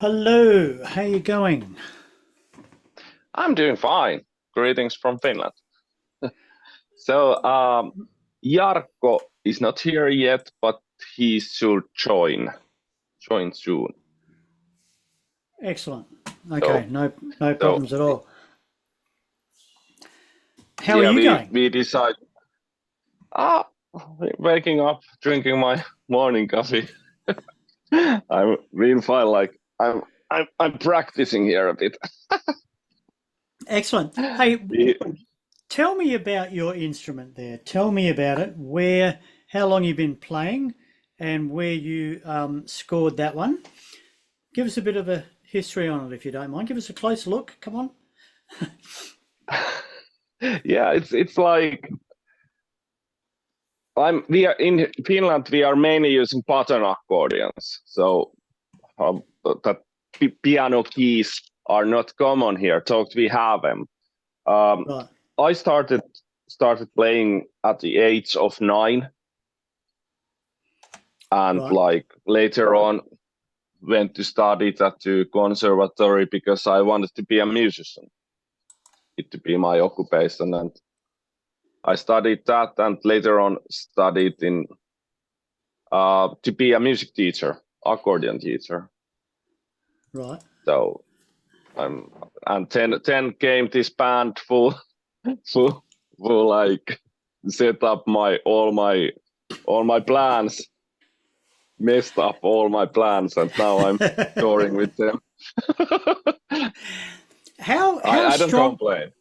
Hello, how you going? I'm doing fine. Greetings from Finland. So, Jarkko is not here yet, but he should join soon. Excellent. Okay, So, no so problems at all. How are yeah, you we going? we decide. Ah, waking up, drinking my morning coffee. I'm real fine. Like I'm practicing here a bit. Excellent. Hey, Yeah. tell me about your instrument there. Tell me about it. How long you've been playing, and where you scored that one. Give us a bit of a history on it, if you don't mind. Give us a close look. Come on. Yeah, it's like we are in Finland. We are mainly using button accordions. So that piano keys are not common here. Talked we have them. Um, Right, I started playing at the age of 9, and right, like later on went to study at the conservatory because I wanted to be a musician. It to be my occupation, and I studied that, and later on studied in to be a music teacher, accordion teacher. right. So I'm and then came this band full, full like set up all my plans, messed up all my plans, and now I'm touring with them. How I how I don't strong complain.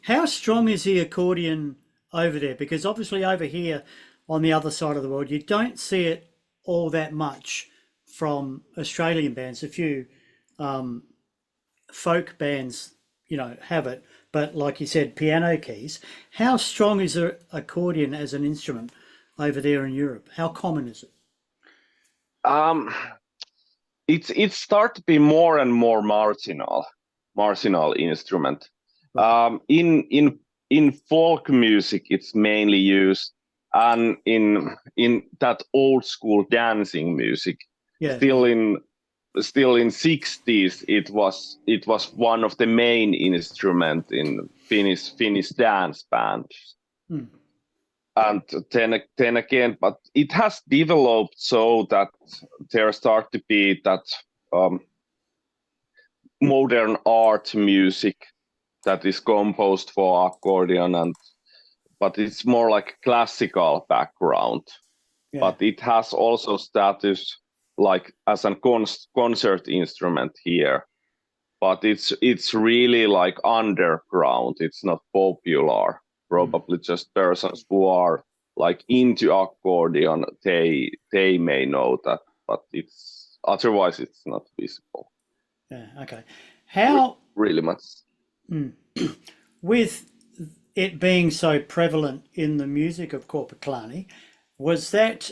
how strong is the accordion over there? Because obviously over here on the other side of the world, you don't see it all that much from Australian bands. A few um, folk bands, have it, but like you said, piano keys. How strong is the accordion as an instrument over there in Europe? How common is it? Um, it's start to be more and more marginal instrument. Right. In folk music, it's mainly used, and in that old school dancing music, Yeah, still yeah. in 60s, it was one of the main instrument in Finnish dance bands. Hmm. And then again, but it has developed so that there start to be that um, modern art music that is composed for accordion, and but it's more like classical background, Yeah. but it has also status like as a concert instrument here, but it's really like underground. It's not popular. Hmm. Probably just persons who are like into accordion, they may know that, but it's otherwise it's not visible Yeah. Okay. How really much. hmm, with it being so prevalent in the music of Korpiklani, was that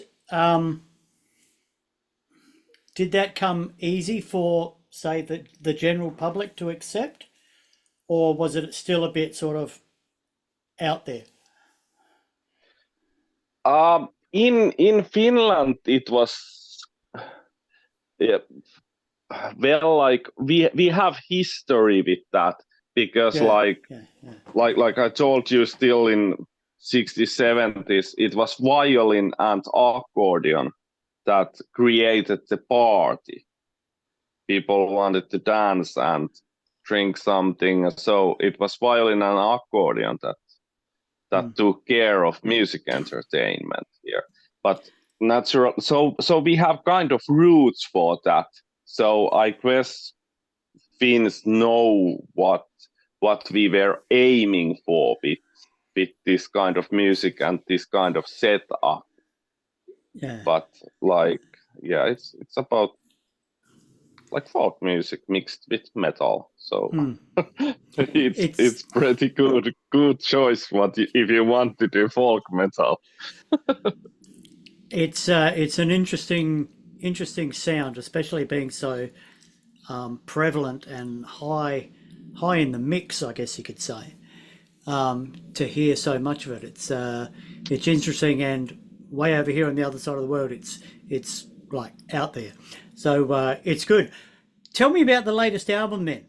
did that come easy for, say, the general public to accept, or was it still a bit sort of out there? In Finland, it was, yeah, well, like we have history with that, because Yeah, yeah, yeah. like I told you, still in 60s, 70s, it was violin and accordion that created the party. People wanted to dance and drink something, so it was violin and accordion Mm. that took care of music entertainment here. But natural, so we have kind of roots for that. So I guess Finns know what we were aiming for with this kind of music and this kind of setup. Yeah. But like, yeah, it's about like folk music mixed with metal. So Mm. it's It's pretty good choice. If you want to do folk metal? it's an interesting sound, especially being so prevalent and high in the mix, I guess you could say. To hear so much of it, it's interesting, and way over here on the other side of the world, it's like out there. So it's good. Tell me about the latest album then.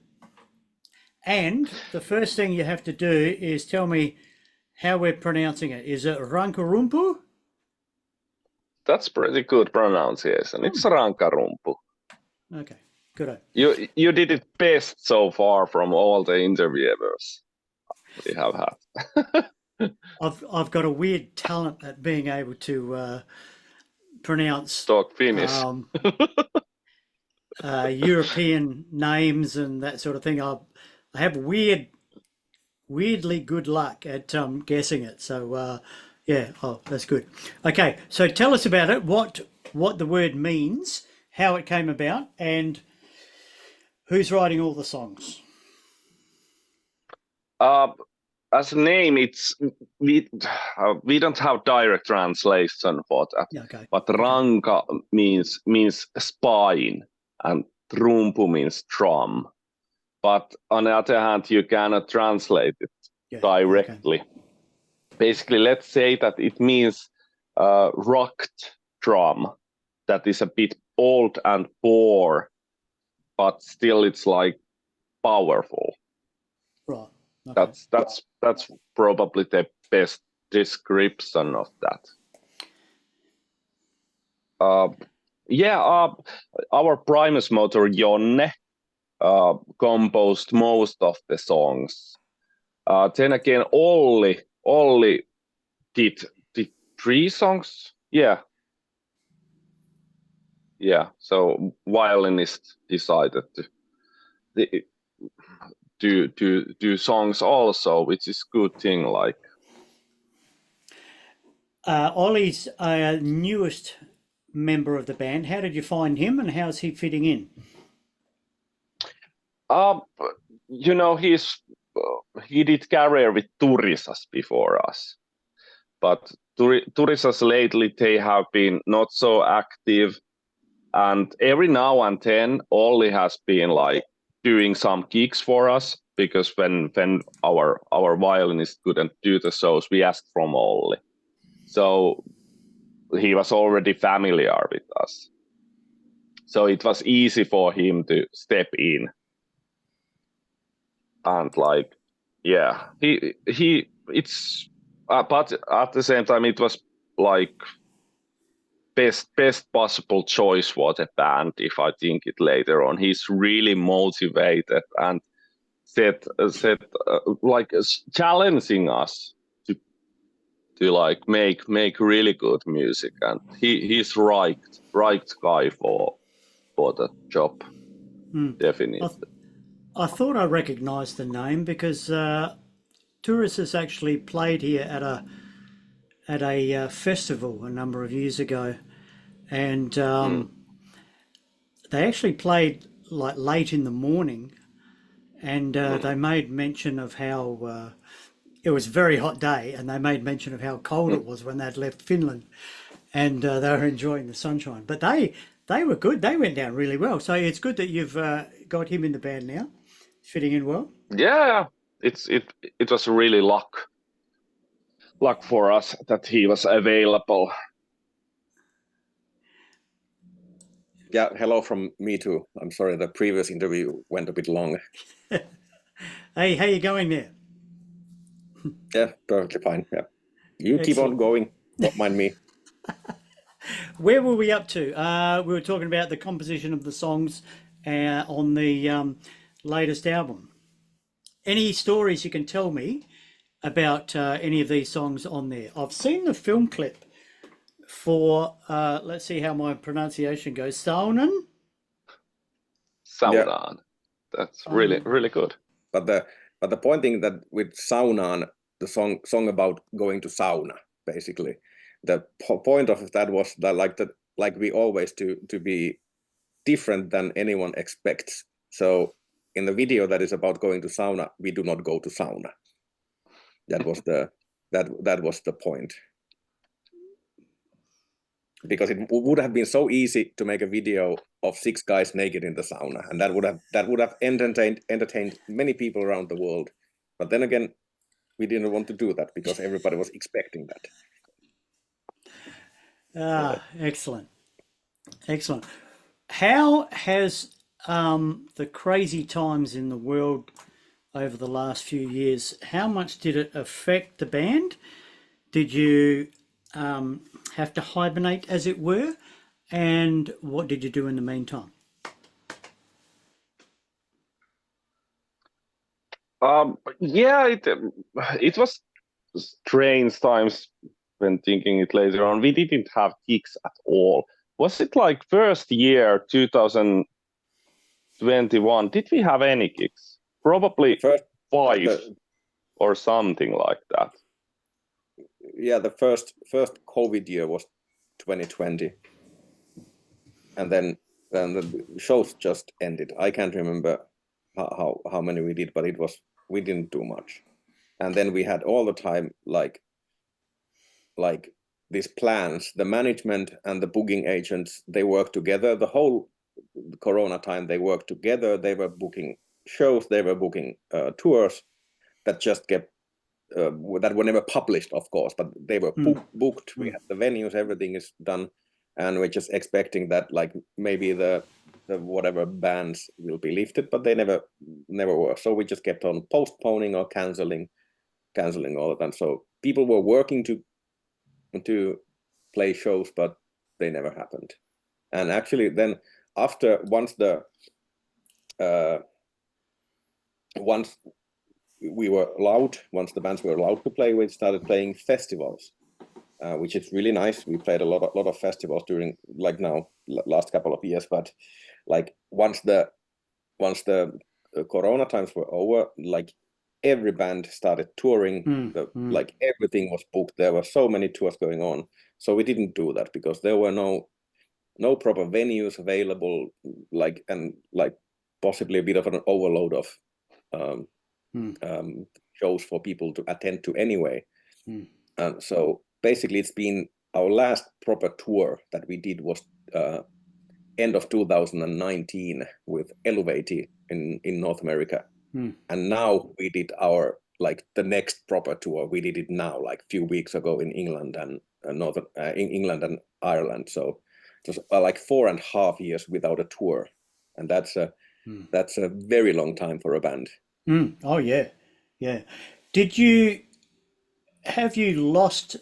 And the first thing you have to do is tell me how we're pronouncing it. Is it Rankarumpu? That's pretty good pronunciation. It's Rankarumpu. Okay, good. You did it best so far from all the interviewers we have had. I've got a weird talent at being able to pronounce Talk Finnish. European names and that sort of thing. I have weirdly good luck at guessing it. So yeah, oh, that's good. Okay, so tell us about it. What the word means, how it came about, and who's writing all the songs. As a name, we don't have direct translation for that. Yeah, okay. But ranka means spine, and rumpu means drum. But on the other hand, you cannot translate it directly. Okay. Basically, let's say that it means rocked drum that is a bit old and poor, but still it's like powerful. Right. Okay. That's probably the best description of that. Our Primus motor Jonne composed most of the songs. Then again, Olli did 3 songs. Yeah. So violinist decided to do songs also, which is good thing. Like Ollie's newest member of the band. How did you find him, and how's he fitting in? He did career with Turisas before us, but Turisas lately they have been not so active, and every now and then Olli has been like doing some gigs for us, because when our violinist couldn't do the shows, we asked from Olli, so he was already familiar with us, so it was easy for him to step in. And like, yeah, it's but at the same time it was like best possible choice for the band, if I think it later on. He's really motivated and said like challenging us to like make really good music, and he's right guy for the job. Definitely. I thought I recognised the name because Tourists has actually played here at a festival a number of years ago, and they actually played like late in the morning, and they made mention of how it was a very hot day, and they made mention of how cold it was when they'd left Finland, and they were enjoying the sunshine. But they were good. They went down really well. So it's good that you've got him in the band now, fitting in well. Yeah, it was really luck for us that he was available. Yeah, hello from me too. I'm sorry the previous interview went a bit long. Hey, how you going there? Yeah, perfectly fine. Yeah, you Excellent. Keep on going. Don't mind me. Where were we up to? We were talking about the composition of the songs on the latest album. Any stories you can tell me about any of these songs on there? I've seen the film clip for, let's see how my pronunciation goes, Saunan? Saunan. That's really good. But the point thing that with Saunan, the song about going to sauna, basically, the point of that was that like we always to be different than anyone expects. So in the video that is about going to sauna, we do not go to sauna. That was the point. Because it would have been so easy to make a video of 6 guys naked in the sauna, and that would have entertained many people around the world. But then again, we didn't want to do that because everybody was expecting that. Excellent. Excellent. How has the crazy times in the world over the last few years, how much did it affect the band? Did you have to hibernate, as it were? And what did you do in the meantime? Yeah, it was strange times when thinking it later on. We didn't have gigs at all. Was it like first year 2021? Did we have any gigs? Probably First, 5 the, or something like that. yeah, the first COVID year was 2020, and then the shows just ended. I can't remember how many we did, but we didn't do much. And then we had all the time like these plans. The management and the booking agents, they worked together the whole Corona time. They worked together. They were booking shows. They were booking tours that just kept that were never published, of course, but they were booked. We had the venues, everything is done, and we're just expecting that like maybe the whatever bans will be lifted, but they never were. So we just kept on postponing or canceling all of them. So people were working to play shows, but they never happened. And actually, then after once we were allowed, once the bands were allowed to play, we started playing festivals, which is really nice. We played a lot of festivals during like now last couple of years, but like once the Corona times were over, like every band started touring. Like everything was booked. There were so many tours going on, so we didn't do that because there were no proper venues available, like and like possibly a bit of an overload of shows for people to attend to anyway. And so basically it's been our last proper tour that we did was end of 2019 with Elevate in North America. And now we did our like the next proper tour. We did it now like a few weeks ago in England and in England and Ireland. So just like 4.5 years without a tour, and that's a very long time for a band. Oh yeah, yeah. Have you lost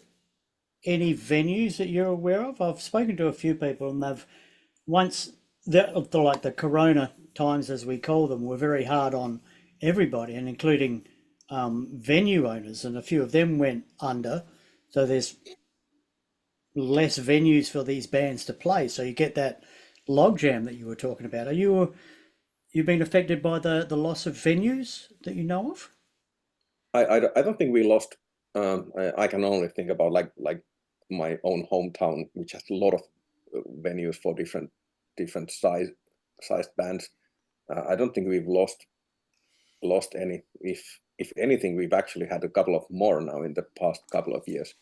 any venues that you're aware of? I've spoken to a few people, and they've once like the Corona times, as we call them, were very hard on everybody, and including venue owners, and a few of them went under. So there's less venues for these bands to play. So you get that logjam that you were talking about. You've been affected by the loss of venues that you know of? I don't think we lost. I can only think about like my own hometown, which has a lot of venues for different sized bands. I don't think we've lost any. If anything, we've actually had a couple of more now in the past couple of years.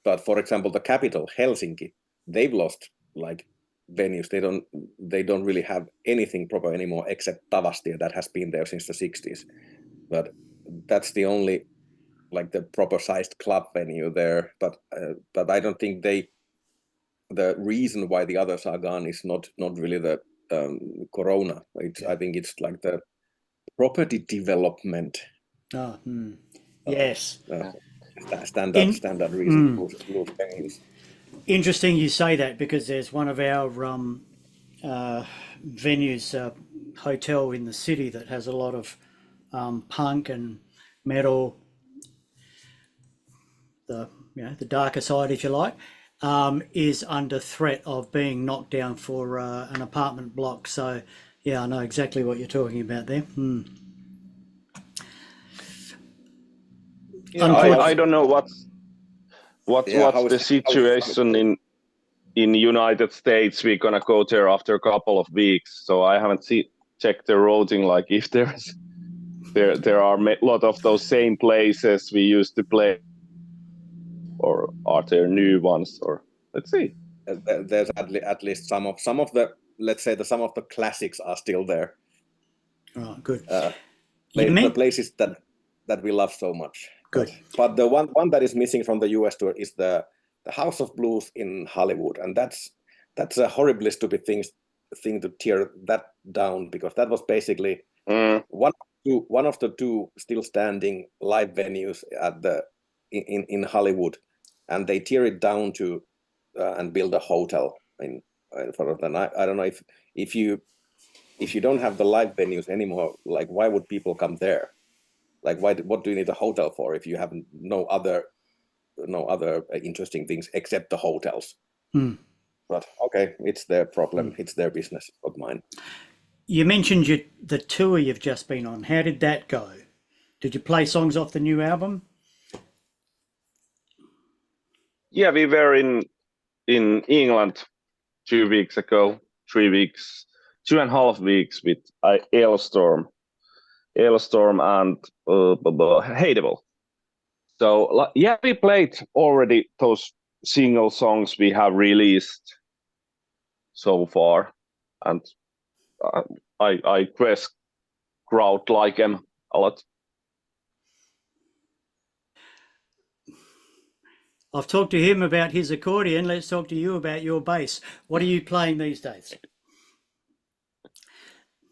But for example, the capital Helsinki, they've lost like venues. They don't really have anything proper anymore except Tavastia that has been there since the 60s. But that's the only like the proper sized club venue there. But I don't think the reason why the others are gone is not really the Corona. I think it's like the property development. Yes. Standard reason to lose venues. Interesting you say that, because there's one of our venues, hotel in the city, that has a lot of punk and metal, the darker side, if you like, is under threat of being knocked down for an apartment block. So yeah, I know exactly what you're talking about there. Yeah, I don't know what's the situation in United States. We're gonna go there after a couple of weeks, so I haven't checked the routing, like if there are a lot of those same places we used to play, or are there new ones, or let's see. There's at least some of the, let's say, some of the classics are still there. Oh, good. The places that we love so much. Good. But the one that is missing from the US tour is the House of Blues in Hollywood, and that's a horribly stupid thing to tear that down, because that was basically one of the two still standing live venues in Hollywood, and they tear it down to and build a hotel in front of them. I don't know if you don't have the live venues anymore, like why would people come there? Like what do you need a hotel for if you have no other interesting things except the hotels? But okay, it's their problem. It's their business, not mine. You mentioned the tour you've just been on. How did that go? Did you play songs off the new album? Yeah, we were in England 2 weeks ago, 3 weeks, 2.5 weeks with Aaltonen and Hateable. So yeah, we played already those single songs we have released so far, and I guess crowd like them a lot. I've talked to him about his accordion. Let's talk to you about your bass. What are you playing these days?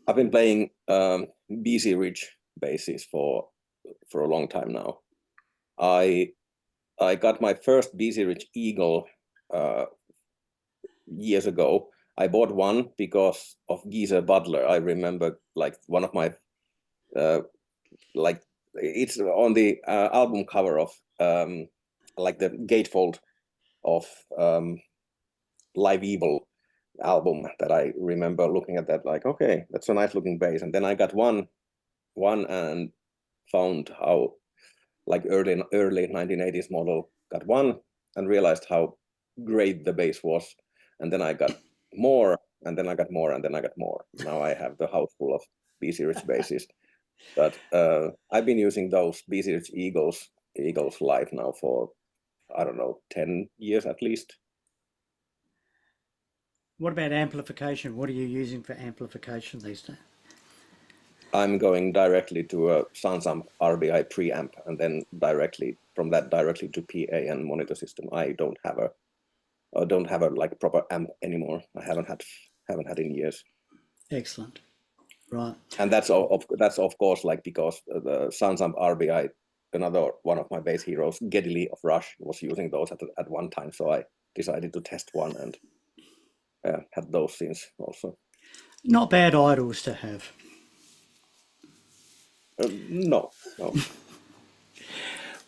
I've been playing BC Ridge basses for a long time now. I got my first BC Ridge Eagle years ago. I bought one because of Geezer Butler. I remember like one of my like it's on the album cover of like the gatefold of Live Evil album, that I remember looking at that like, okay, that's a nice looking bass. And then I got one and found how like early 1980s model, got one and realized how great the bass was. And then I got more, and then I got more, and then I got more. Now I have the house full of BC Ridge basses. But I've been using those BC Ridge Eagles live now for, I don't know, 10 years at least. What about amplification? What are you using for amplification these days? I'm going directly to a SoundSamp RBI preamp, and then from that directly to PA and monitor system. I don't have a like proper amp anymore. I haven't had in years. Excellent. Right. And that's of course like because the SoundSamp RBI, another one of my bass heroes, Geddy Lee of Rush, was using those at one time. So I decided to test one and had those since also. Not bad idols to have. No.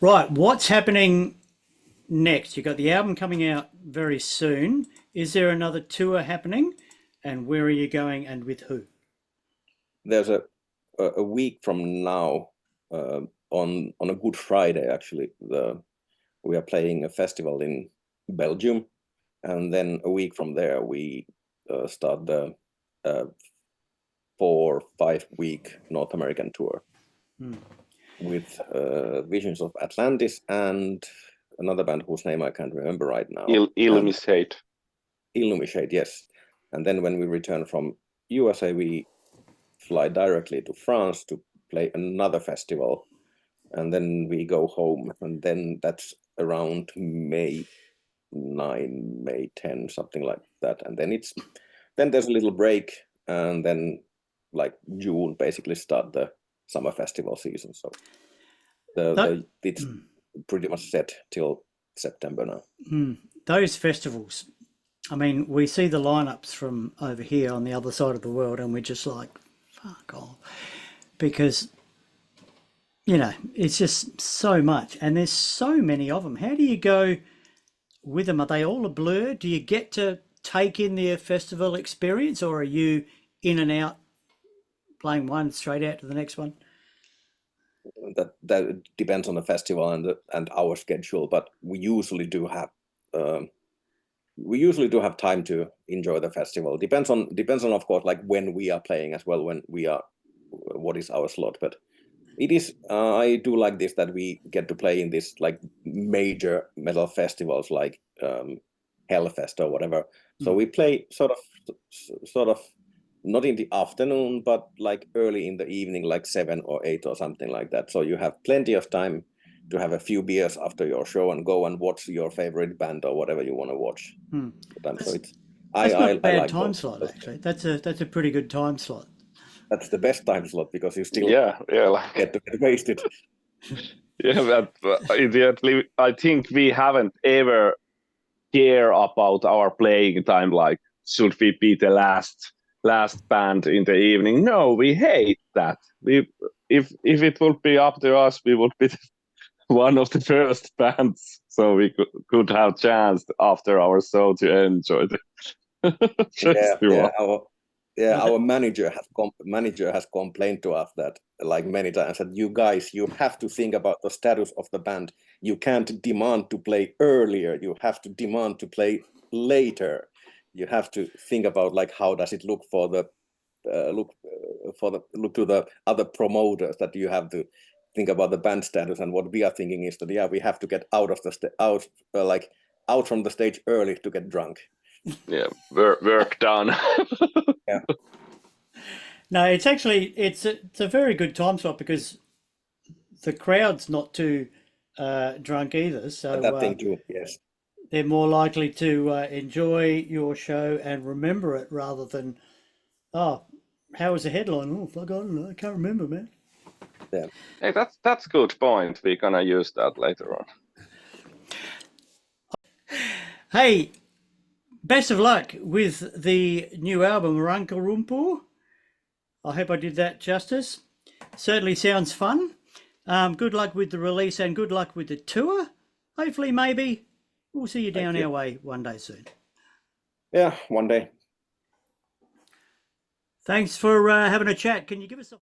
Right, what's happening next? You've got the album coming out very soon. Is there another tour happening? And where are you going and with who? There's a week from now, on a Good Friday, actually, we are playing a festival in Belgium. And then a week from there, we start the 4-5 week North American tour with Visions of Atlantis and another band whose name I can't remember right now. Illuminate, yes. And then when we return from USA, we fly directly to France to play another festival. And then we go home. And then that's around May 9, May 10, something like that. And then there's a little break, and then like June basically start the summer festival season. So it's pretty much set till September now. Those festivals, I mean, we see the lineups from over here on the other side of the world, and we're just like, fuck off, because it's just so much, and there's so many of them. How do you go with them? Are they all a blur? Do you get to take in their festival experience, or are you in and out, playing one straight out to the next one? That depends on the festival and our schedule, but we usually do have time to enjoy the festival. Depends on of course like when we are playing as well, what is our slot. But it is I do like this, that we get to play in this like major metal festivals like Hellfest or whatever. So we play sort of not in the afternoon, but like early in the evening, like 7 or 8 or something like that. So you have plenty of time to have a few beers after your show and go and watch your favorite band or whatever you want to watch. So That's not a bad like time those. slot, actually. That's a pretty good time slot. That's the best time slot because you still Yeah, like, get to get wasted. yeah, but immediately, I think we haven't ever care about our playing time. Like, should we be the last band in the evening? No, we hate that. If it would be up to us, we would be one of the first bands, so we could have chance after our show to enjoy the festival. Our manager has complained to us that like many times that you guys, you have to think about the status of the band. You can't demand to play earlier. You have to demand to play later. You have to think about like how does it look for the look to the other promoters, that you have to think about the band status. And what we are thinking is that we have to get out of the out from the stage early to get drunk. Yeah, work done. Yeah. No, it's actually it's a very good time slot because the crowd's not too drunk either, so That thing too, yes. they're more likely to enjoy your show and remember it rather than, oh, how was the headline? Oh, fuck, I can't remember, man. Yeah. Hey, that's good point. We're gonna use that later on. Hey, best of luck with the new album, Rankarumpu. I hope I did that justice. Certainly sounds fun. Good luck with the release and good luck with the tour. Hopefully, maybe we'll see you down our way one day soon. Yeah, one day. Thanks for having a chat. Can you give us a